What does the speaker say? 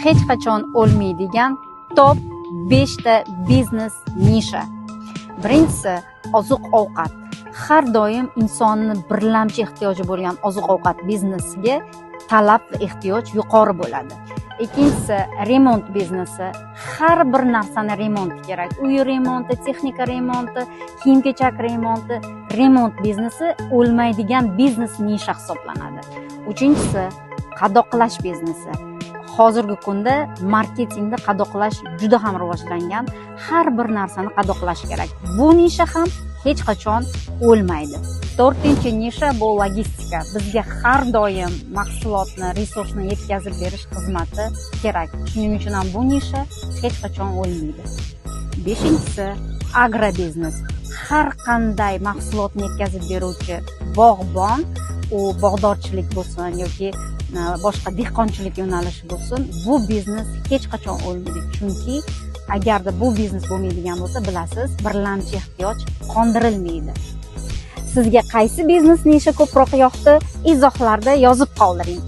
hech qachon o'lmaydigan top 5 ta biznes nisha. Birinchisi oziq-ovqat. Har doim insonni birlamchi ehtiyoji bo'lgan oziq-ovqat biznesiga talab va ehtiyoj yuqori bo'ladi. Ikkinchisi remont biznesi. Har bir narsani remonti kerak. Uy remonti, texnika remonti, kiyim-kechak remonti. Remont biznesi o'lmaydigan biznes nisha hisoblanadi. Uchinchisi qadoqlash biznesi. Hozirgi kunda marketingda qadoqlash juda ham rivojlangan. Har bir narsani qadoqlash kerak. Bu nisha ham hech qachon o'lmaydi. To'rtinchi nisha bu logistika. Bizga har doim mahsulotni, resursni yetkazib berish xizmati kerak. Shuning uchun ham bu nisha hech qachon o'lmaydi. Beshinchisi agrobiznes. Har qanday mahsulotni yetkazib beruvchi bog'bon, u bog'dorchilik bo'lsin yoki boshqa dehqonchilik yo'nalishi bo'lsin, bu biznes hech qachon o'lmaydi. Chunki agarda bu biznes bo'lmaydigan bo'lsa, bilasiz, birlamchi ehtiyoj qondirilmaydi. Sizga qaysi biznes nisha ko'proq yoqdi? Izohlarda yozib qoldiring.